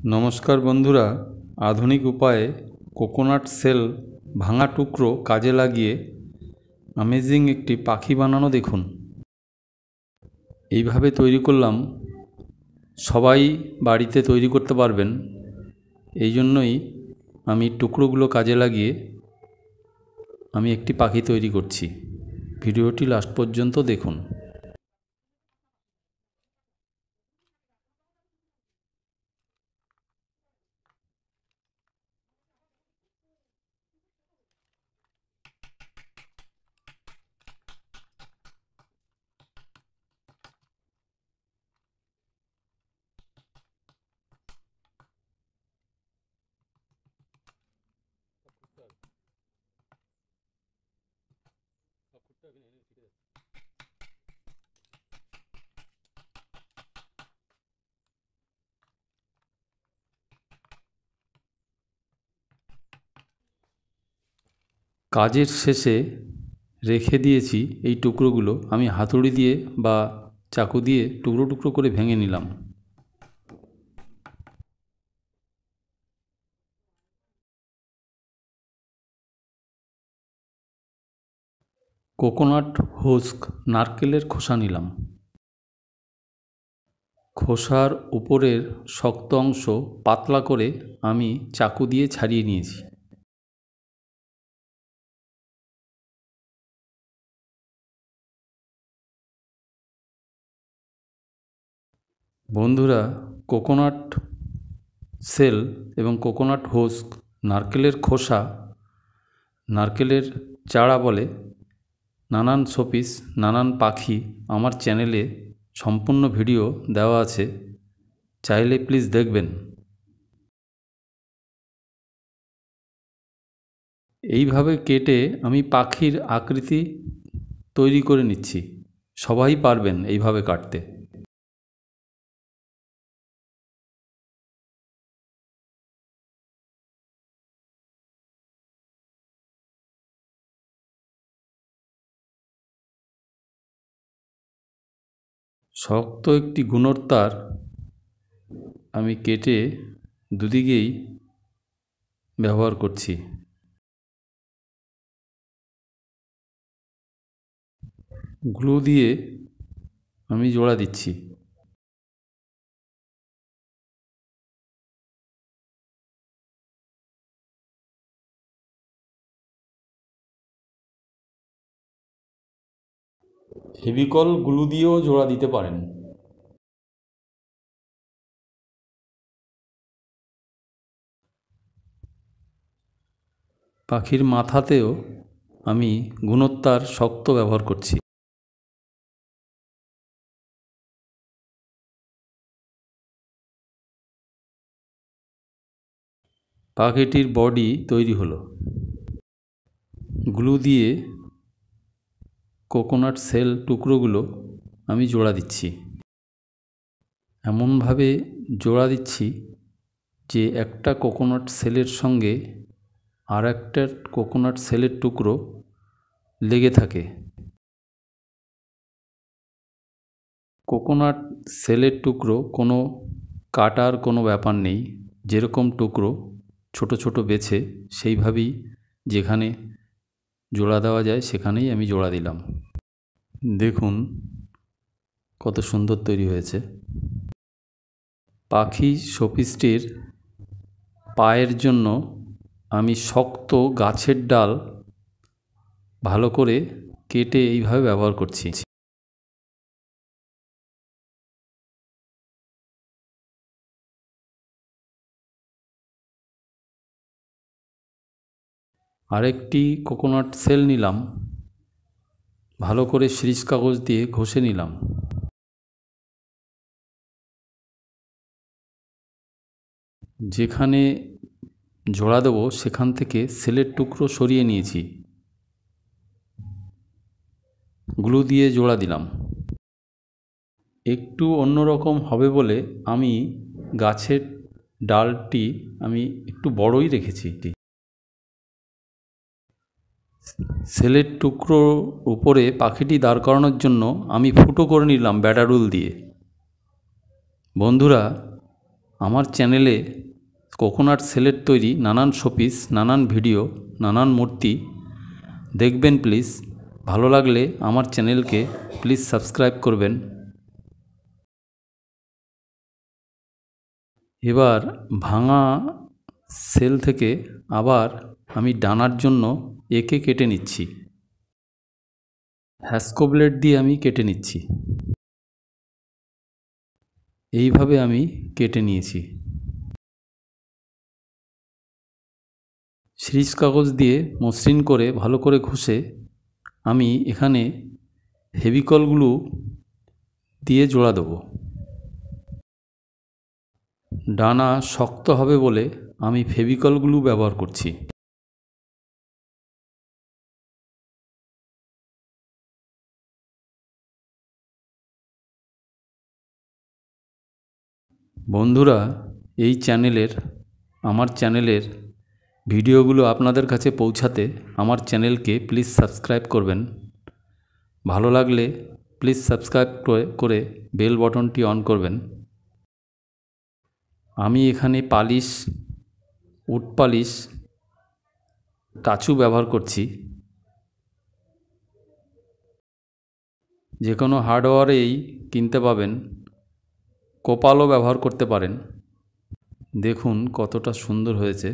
নমস্কার বন্ধুরা, আধুনিক উপায়ে কোকোনাট সেল ভাঙা টুকরো কাজে লাগিয়ে অ্যামেজিং একটি পাখি বানানো দেখুন। এইভাবে তৈরি করলাম, সবাই বাড়িতে তৈরি করতে পারবেন। এই জন্যই আমি টুকরোগুলো কাজে লাগিয়ে আমি একটি পাখি তৈরি করছি। ভিডিওটি লাস্ট পর্যন্ত দেখুন। কাজের শেষে রেখে দিয়েছি এই টুকরোগুলো, আমি হাতুড়ি দিয়ে বা চাকু দিয়ে টুকরো টুকরো করে ভেঙে নিলাম। কোকোনাট হুস্ক, নারকেলের খোসা নিলাম। খোসার উপরের শক্ত অংশ পাতলা করে আমি চাকু দিয়ে ছাড়িয়ে নিয়েছি। বন্ধুরা, কোকোনাট সেল এবং কোকোনাট হুস্ক, নারকেলের খোসা, নারকেলের চারা বলে নানান শোপিস, নানান পাখি আমার চ্যানেলে সম্পূর্ণ ভিডিও দেওয়া আছে, চাইলে প্লিজ দেখবেন। এইভাবে কেটে আমি পাখির আকৃতি তৈরি করে নিচ্ছি। সবাই পারবেন এইভাবে কাটতে। শক্ত একটি গুণর তার আমি কেটে দুদিকেই ব্যবহার করছি। গ্লু দিয়ে আমি জোড়া দিচ্ছি। ফেভিকল গ্লু দিয়েও জোড়া দিতে পারেন। পাখির মাথাতেও আমি গুণর তার শক্ত ব্যবহার করছি। পাখিটির বডি তৈরি হলো। গ্লু দিয়ে কোকোনাট সেল টুকরোগুলো আমি জোড়া দিচ্ছি। এমনভাবে জোড়া দিচ্ছি যে একটা কোকোনাট সেলের সঙ্গে আর একটা কোকোনাট সেলের টুকরো লেগে থাকে। কোকোনাট সেলের টুকরো কোনো কাটার কোনো ব্যাপার নেই, যেরকম টুকরো ছোট ছোট বেছে সেইভাবেই যেখানে জোড়া দেওয়া যায় সেখানেই আমি জোড়া দিলাম। দেখুন কত সুন্দর তৈরি হয়েছে। পাখি শোপিসটির পায়ের জন্য আমি শক্ত গাছের ডাল ভালো করে কেটে এইভাবে ব্যবহার করছি। আরেকটি কোকোনাট সেল নিলাম, ভালো করে সিরিজ কাগজ দিয়ে ঘষে নিলাম। যেখানে জোড়া দেবো সেখান থেকে সেলের টুকরো সরিয়ে নিয়েছি, গ্লু দিয়ে জোড়া দিলাম। একটু অন্যরকম হবে বলে আমি গাছের ডালটি আমি একটু বড়ই রেখেছি। সেলের টুকরো উপরে পাখিটি দাঁড় করানোর জন্য আমি ফুটো করে নিলাম ব্যাটারুল দিয়ে। বন্ধুরা, আমার চ্যানেলে কোকোনাট সেলের তৈরি নানান শোপিস, নানান ভিডিও, নানান মূর্তি দেখবেন প্লিজ। ভালো লাগলে আমার চ্যানেলকে প্লিজ সাবস্ক্রাইব করবেন। এবার ভাঙা সেল থেকে আবার আমি ডানার জন্য একে কেটে নিচ্ছি। হ্যাস্কো ব্লেড দিয়ে আমি কেটে নিচ্ছি। এইভাবে আমি কেটে নিয়েছি। সিরিজ কাগজ দিয়ে মসৃণ করে ভালো করে ঘষে আমি এখানে ফেভিকল গ্লু দিয়ে জোড়া দেব। ডানা শক্ত হবে বলে আমি ফেভিকল গ্লু ব্যবহার করছি। বন্ধুরা, আমার চ্যানেলের ভিডিওগুলো আপনাদের কাছে পৌঁছাতে আমার চ্যানেলকে প্লিজ সাবস্ক্রাইব করবেন। ভালো লাগলে প্লিজ সাবস্ক্রাইব করে বেল বাটনটি অন করবেন। আমি এখানে পালিশ, উড পালিশ, টাচু ব্যবহার করছি। যে কোনো হার্ডওয়্যারেই কিনতে পাবেন, কোপালও ব্যবহার করতে পারেন। দেখুন কতটা সুন্দর হয়েছে।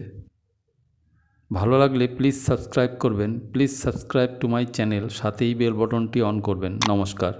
ভালো লাগলে প্লিজ সাবস্ক্রাইব করবেন। Please subscribe to my channel, সাথেই বেল বাটনটি অন করবেন। নমস্কার।